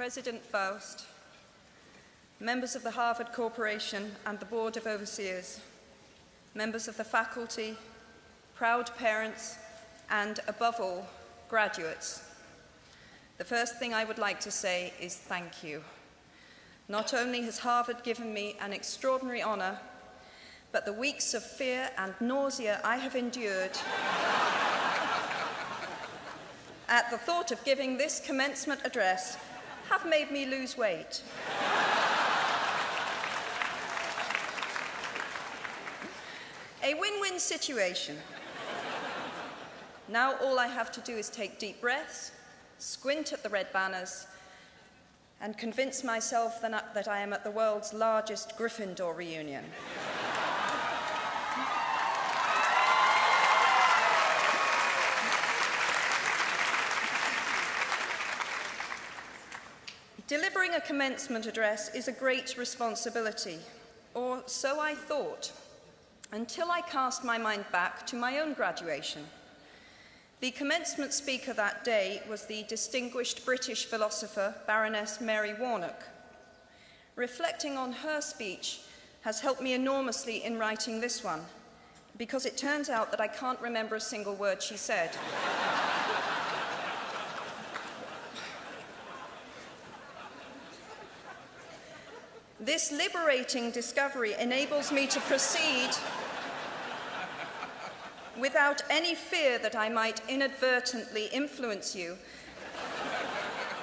President Faust, members of the Harvard Corporation and the Board of Overseers, members of the faculty, proud parents, and above all, graduates. The first thing I would like to say is thank you. Not only has Harvard given me an extraordinary honor, but the weeks of fear and nausea I have endured at the thought of giving this commencement address have made me lose weight. A win-win situation. Now all I have to do is take deep breaths, squint at the red banners, and convince myself that I am at the world's largest Gryffindor reunion. Delivering a commencement address is a great responsibility, or so I thought, until I cast my mind back to my own graduation. The commencement speaker that day was the distinguished British philosopher, Baroness Mary Warnock. Reflecting on her speech has helped me enormously in writing this one, because it turns out that I can't remember a single word she said. This liberating discovery enables me to proceed without any fear that I might inadvertently influence you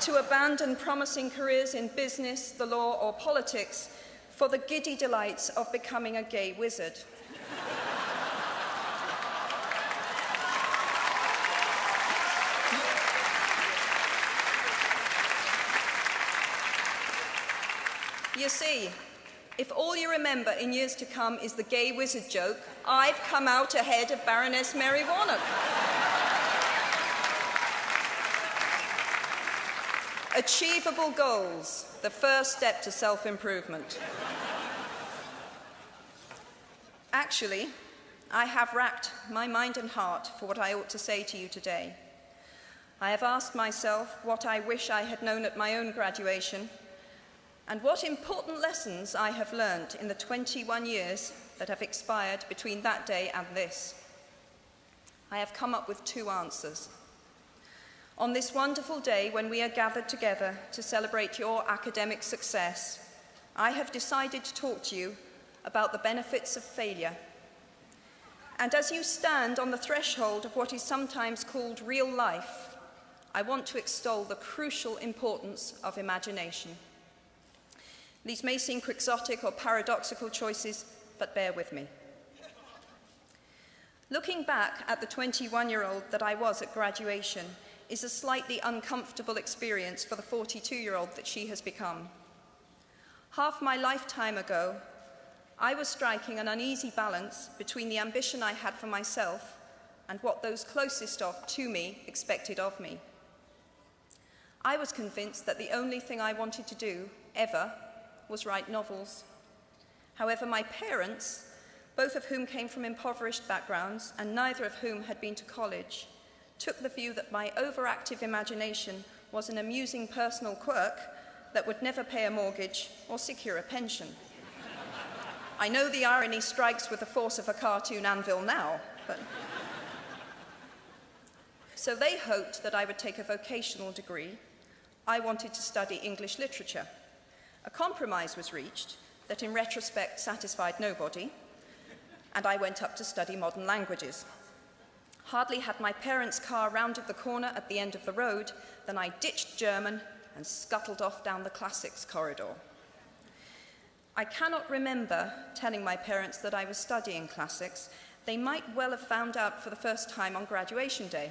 to abandon promising careers in business, the law, or politics for the giddy delights of becoming a gay wizard. You see, if all you remember in years to come is the gay wizard joke, I've come out ahead of Baroness Mary Warnock. Achievable goals, the first step to self-improvement. Actually, I have racked my mind and heart for what I ought to say to you today. I have asked myself what I wish I had known at my own graduation, and what important lessons I have learned in the 21 years that have expired between that day and this. I have come up with two answers. On this wonderful day when we are gathered together to celebrate your academic success, I have decided to talk to you about the benefits of failure. And as you stand on the threshold of what is sometimes called real life, I want to extol the crucial importance of imagination. These may seem quixotic or paradoxical choices, but bear with me. Looking back at the 21-year-old that I was at graduation is a slightly uncomfortable experience for the 42-year-old that she has become. Half my lifetime ago, I was striking an uneasy balance between the ambition I had for myself and what those closest to me expected of me. I was convinced that the only thing I wanted to do, ever, was write novels. However, my parents, both of whom came from impoverished backgrounds and neither of whom had been to college, took the view that my overactive imagination was an amusing personal quirk that would never pay a mortgage or secure a pension. I know the irony strikes with the force of a cartoon anvil now, but... So they hoped that I would take a vocational degree. I wanted to study English literature. A compromise was reached that in retrospect satisfied nobody, and I went up to study modern languages. Hardly had my parents' car rounded the corner at the end of the road than I ditched German and scuttled off down the classics corridor. I cannot remember telling my parents that I was studying classics. They might well have found out for the first time on graduation day.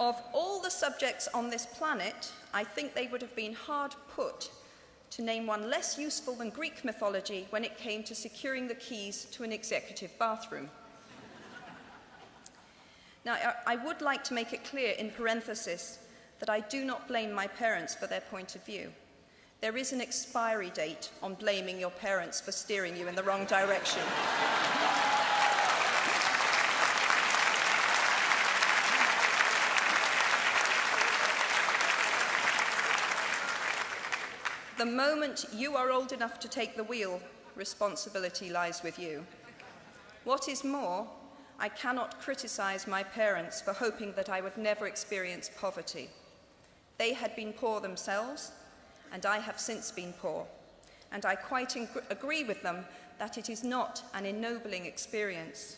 Of all the subjects on this planet, I think they would have been hard put to name one less useful than Greek mythology when it came to securing the keys to an executive bathroom. Now, I would like to make it clear in parenthesis that I do not blame my parents for their point of view. There is an expiry date on blaming your parents for steering you in the wrong direction. The moment you are old enough to take the wheel, responsibility lies with you. What is more, I cannot criticize my parents for hoping that I would never experience poverty. They had been poor themselves, and I have since been poor, and I quite agree with them that it is not an ennobling experience.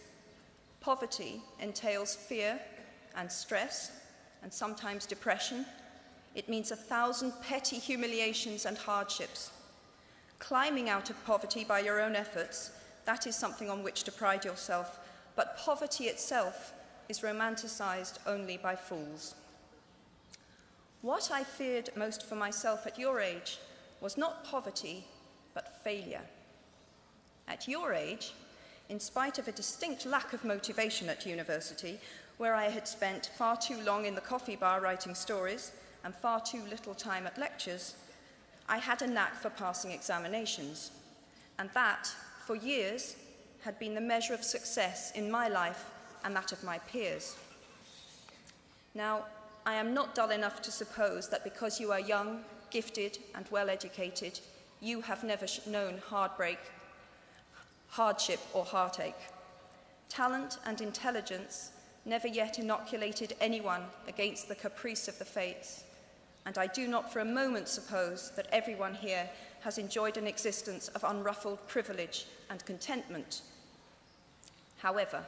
Poverty entails fear and stress, and sometimes depression. It means 1,000 petty humiliations and hardships. Climbing out of poverty by your own efforts, that is something on which to pride yourself, but poverty itself is romanticized only by fools. What I feared most for myself at your age was not poverty, but failure. At your age, in spite of a distinct lack of motivation at university, where I had spent far too long in the coffee bar writing stories and far too little time at lectures, I had a knack for passing examinations, and that, for years, had been the measure of success in my life and that of my peers. Now, I am not dull enough to suppose that because you are young, gifted, and well-educated, you have never known heartbreak, hardship, or heartache. Talent and intelligence never yet inoculated anyone against the caprice of the fates, and I do not for a moment suppose that everyone here has enjoyed an existence of unruffled privilege and contentment. However,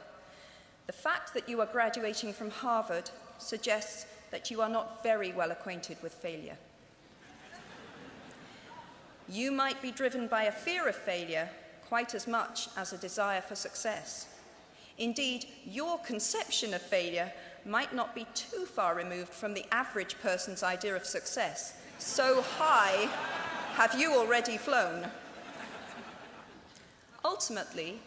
the fact that you are graduating from Harvard suggests that you are not very well acquainted with failure. You might be driven by a fear of failure quite as much as a desire for success. Indeed, your conception of failure might not be too far removed from the average person's idea of success. So high have you already flown. Ultimately,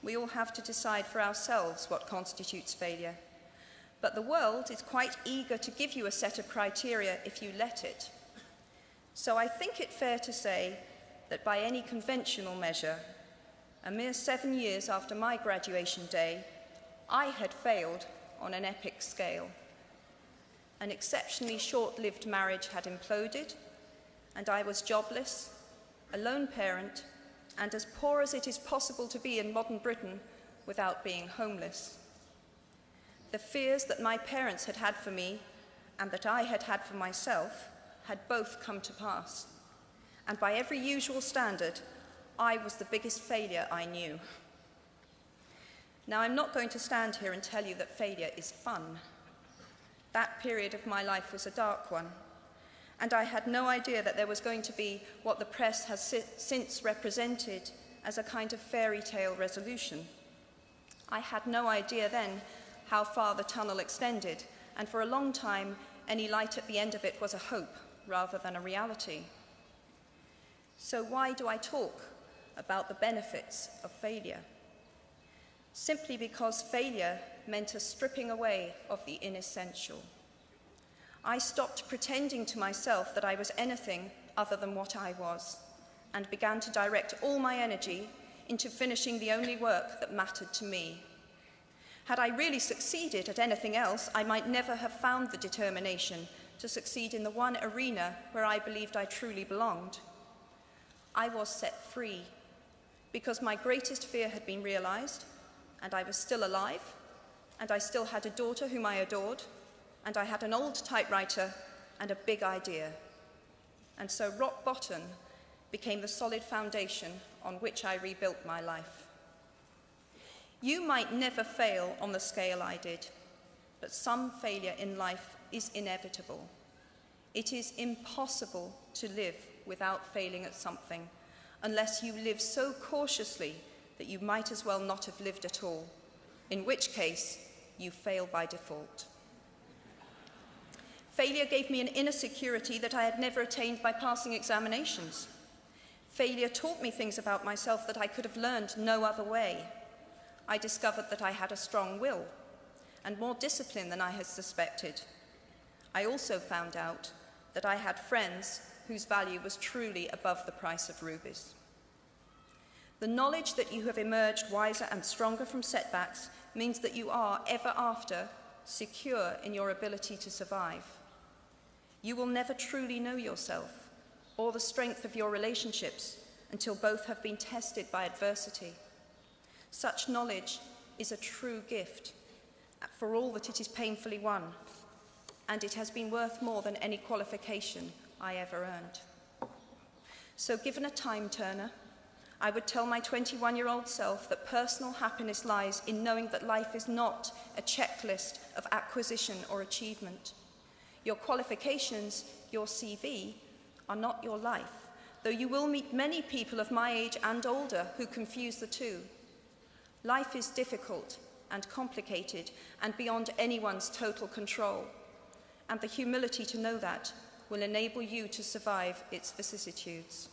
we all have to decide for ourselves what constitutes failure. But the world is quite eager to give you a set of criteria if you let it. So I think it fair to say that by any conventional measure, a mere 7 years after my graduation day, I had failed on an epic scale. An exceptionally short-lived marriage had imploded, and I was jobless, a lone parent, and as poor as it is possible to be in modern Britain without being homeless. The fears that my parents had had for me and that I had had for myself had both come to pass, and by every usual standard, I was the biggest failure I knew. Now, I'm not going to stand here and tell you that failure is fun. That period of my life was a dark one, and I had no idea that there was going to be what the press has since represented as a kind of fairy tale resolution. I had no idea then how far the tunnel extended, and for a long time, any light at the end of it was a hope rather than a reality. So why do I talk about the benefits of failure? Simply because failure meant a stripping away of the inessential. I stopped pretending to myself that I was anything other than what I was, and began to direct all my energy into finishing the only work that mattered to me. Had I really succeeded at anything else, I might never have found the determination to succeed in the one arena where I believed I truly belonged. I was set free because my greatest fear had been realized, and I was still alive, and I still had a daughter whom I adored, and I had an old typewriter and a big idea. And so rock bottom became the solid foundation on which I rebuilt my life. You might never fail on the scale I did, but some failure in life is inevitable. It is impossible to live without failing at something, unless you live so cautiously that you might as well not have lived at all, in which case you fail by default. Failure gave me an inner security that I had never attained by passing examinations. Failure taught me things about myself that I could have learned no other way. I discovered that I had a strong will and more discipline than I had suspected. I also found out that I had friends whose value was truly above the price of rubies. The knowledge that you have emerged wiser and stronger from setbacks means that you are, ever after, secure in your ability to survive. You will never truly know yourself, or the strength of your relationships until both have been tested by adversity. Such knowledge is a true gift for all that it is painfully won, and it has been worth more than any qualification I ever earned. So given a time turner, I would tell my 21-year-old self that personal happiness lies in knowing that life is not a checklist of acquisition or achievement. Your qualifications, your CV, are not your life, though you will meet many people of my age and older who confuse the two. Life is difficult and complicated and beyond anyone's total control, and the humility to know that will enable you to survive its vicissitudes.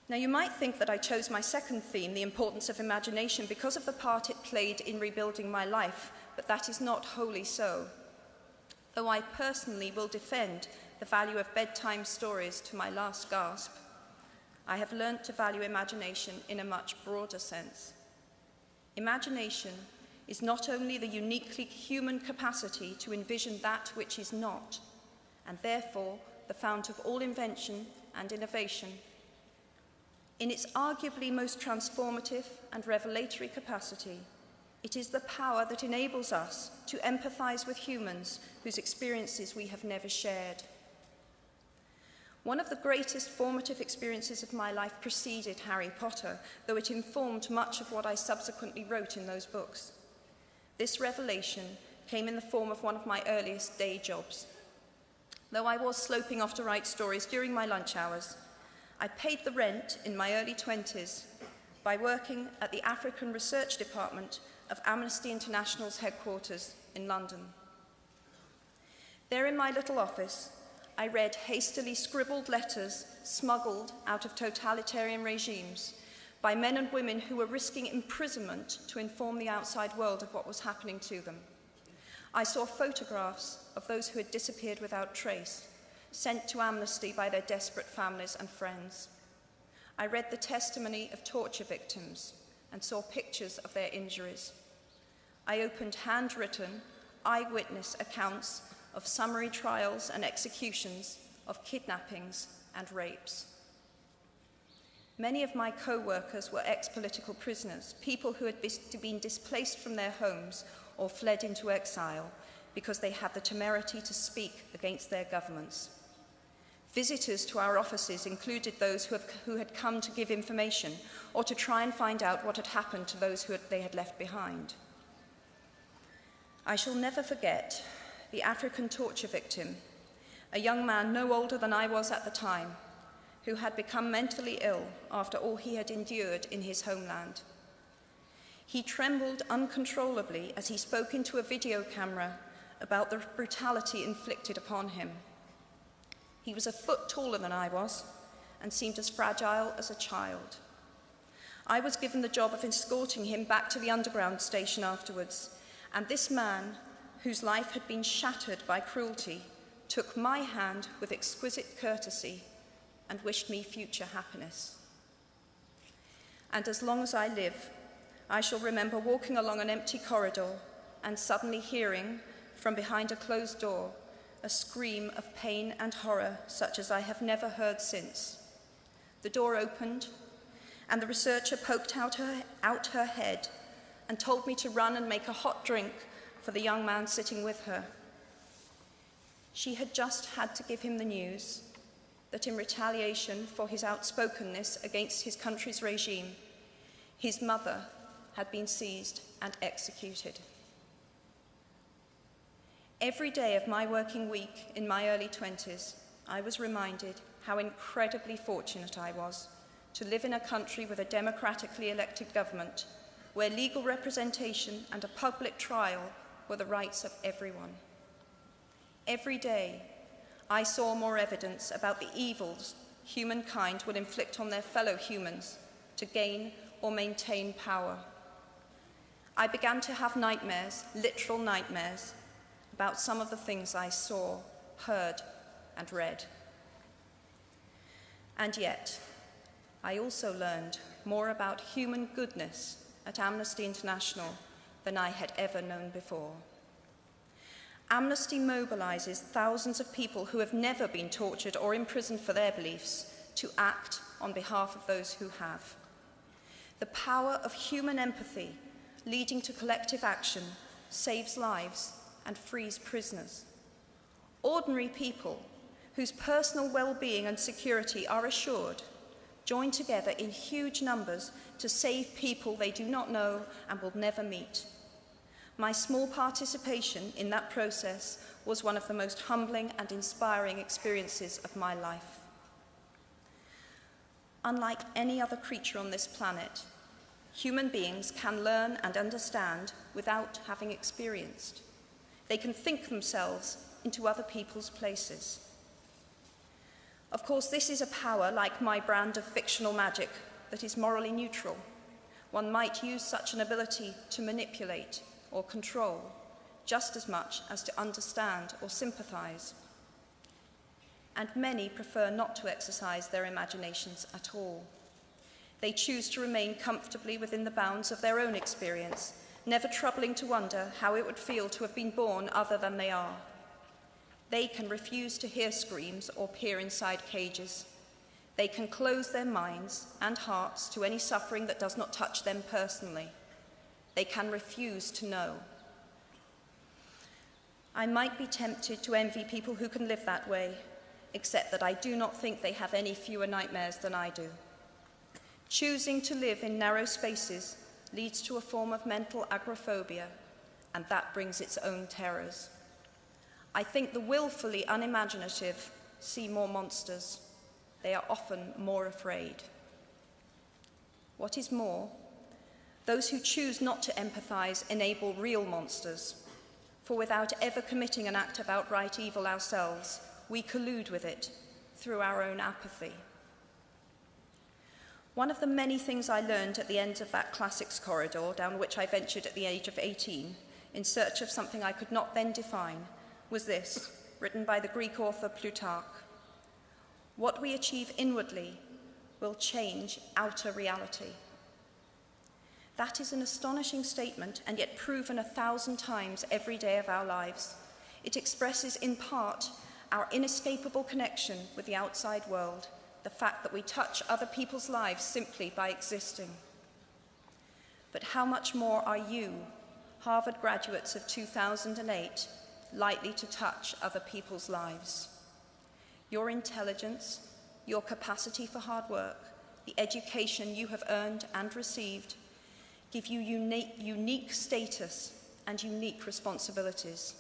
Now, you might think that I chose my second theme, the importance of imagination, because of the part it played in rebuilding my life, but that is not wholly so. Though I personally will defend the value of bedtime stories to my last gasp, I have learnt to value imagination in a much broader sense. Imagination is not only the uniquely human capacity to envision that which is not, and therefore the fount of all invention and innovation. In its arguably most transformative and revelatory capacity, it is the power that enables us to empathize with humans whose experiences we have never shared. One of the greatest formative experiences of my life preceded Harry Potter, though it informed much of what I subsequently wrote in those books. This revelation came in the form of one of my earliest day jobs. Though I was sloping off to write stories during my lunch hours, I paid the rent in my early 20s by working at the African Research Department of Amnesty International's headquarters in London. There in my little office, I read hastily scribbled letters smuggled out of totalitarian regimes by men and women who were risking imprisonment to inform the outside world of what was happening to them. I saw photographs of those who had disappeared without trace, sent to Amnesty by their desperate families and friends. I read the testimony of torture victims and saw pictures of their injuries. I opened handwritten, eyewitness accounts of summary trials and executions, of kidnappings and rapes. Many of my co-workers were ex-political prisoners, people who had been displaced from their homes or fled into exile because they had the temerity to speak against their governments. Visitors to our offices included those who had come to give information or to try and find out what had happened to those they had left behind. I shall never forget the African torture victim, a young man no older than I was at the time, who had become mentally ill after all he had endured in his homeland. He trembled uncontrollably as he spoke into a video camera about the brutality inflicted upon him. He was a foot taller than I was and seemed as fragile as a child. I was given the job of escorting him back to the underground station afterwards, and this man, whose life had been shattered by cruelty, took my hand with exquisite courtesy and wished me future happiness. And as long as I live, I shall remember walking along an empty corridor and suddenly hearing, from behind a closed door, a scream of pain and horror such as I have never heard since. The door opened, and the researcher poked out her head and told me to run and make a hot drink for the young man sitting with her. She had just had to give him the news that in retaliation for his outspokenness against his country's regime, his mother had been seized and executed. Every day of my working week in my early 20s, I was reminded how incredibly fortunate I was to live in a country with a democratically elected government, where legal representation and a public trial were the rights of everyone. Every day, I saw more evidence about the evils humankind will inflict on their fellow humans to gain or maintain power. I began to have nightmares, literal nightmares, about some of the things I saw, heard, and read. And yet, I also learned more about human goodness at Amnesty International than I had ever known before. Amnesty mobilizes thousands of people who have never been tortured or imprisoned for their beliefs to act on behalf of those who have. The power of human empathy leading to collective action saves lives and frees prisoners. Ordinary people whose personal well-being and security are assured join together in huge numbers to save people they do not know and will never meet. My small participation in that process was one of the most humbling and inspiring experiences of my life. Unlike any other creature on this planet, human beings can learn and understand without having experienced. They can think themselves into other people's places. Of course, this is a power, like my brand of fictional magic, that is morally neutral. One might use such an ability to manipulate or control just as much as to understand or sympathize. And many prefer not to exercise their imaginations at all. They choose to remain comfortably within the bounds of their own experience, never troubling to wonder how it would feel to have been born other than they are. They can refuse to hear screams or peer inside cages. They can close their minds and hearts to any suffering that does not touch them personally. They can refuse to know. I might be tempted to envy people who can live that way, except that I do not think they have any fewer nightmares than I do. Choosing to live in narrow spaces leads to a form of mental agoraphobia, and that brings its own terrors. I think the willfully unimaginative see more monsters. They are often more afraid. What is more, those who choose not to empathize enable real monsters, for without ever committing an act of outright evil ourselves, we collude with it through our own apathy. One of the many things I learned at the end of that classics corridor down which I ventured at the age of 18 in search of something I could not then define was this, written by the Greek author Plutarch: "What we achieve inwardly will change outer reality." That is an astonishing statement, and yet proven 1,000 times every day of our lives. It expresses in part our inescapable connection with the outside world, the fact that we touch other people's lives simply by existing. But how much more are you, Harvard graduates of 2008, likely to touch other people's lives? Your intelligence, your capacity for hard work, the education you have earned and received give you unique status and unique responsibilities.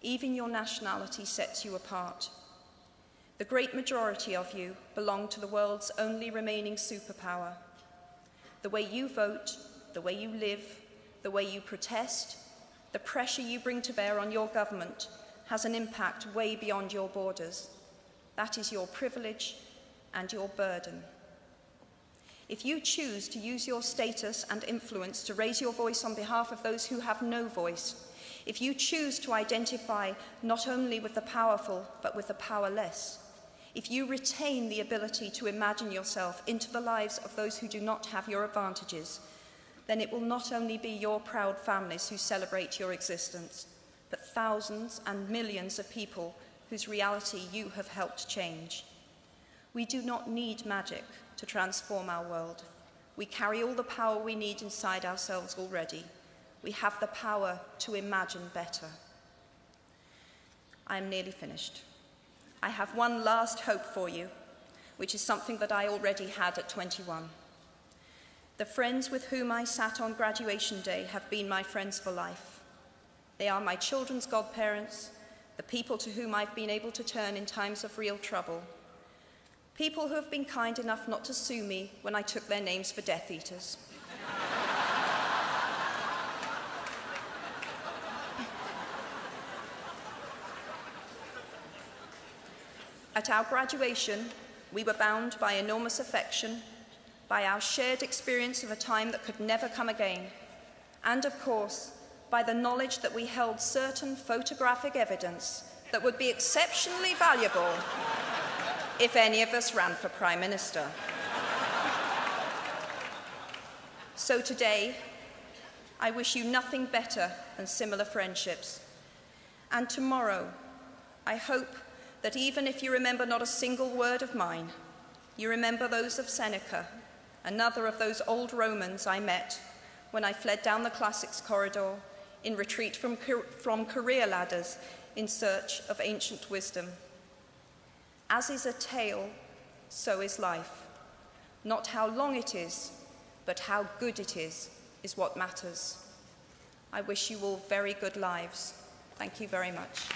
Even your nationality sets you apart. The great majority of you belong to the world's only remaining superpower. The way you vote, the way you live, the way you protest, the pressure you bring to bear on your government has an impact way beyond your borders. That is your privilege and your burden. If you choose to use your status and influence to raise your voice on behalf of those who have no voice, if you choose to identify not only with the powerful but with the powerless, if you retain the ability to imagine yourself into the lives of those who do not have your advantages, then it will not only be your proud families who celebrate your existence, but thousands and millions of people whose reality you have helped change. We do not need magic to transform our world. We carry all the power we need inside ourselves already. We have the power to imagine better. I am nearly finished. I have one last hope for you, which is something that I already had at 21. The friends with whom I sat on graduation day have been my friends for life. They are my children's godparents, the people to whom I've been able to turn in times of real trouble, people who have been kind enough not to sue me when I took their names for Death Eaters. At our graduation, we were bound by enormous affection, by our shared experience of a time that could never come again, and of course, by the knowledge that we held certain photographic evidence that would be exceptionally valuable if any of us ran for Prime Minister. So today, I wish you nothing better than similar friendships, And tomorrow, I hope that even if you remember not a single word of mine, you remember those of Seneca, another of those old Romans I met when I fled down the classics corridor in retreat from career ladders in search of ancient wisdom. As is a tale, so is life. Not how long it is, but how good it is what matters. I wish you all very good lives. Thank you very much.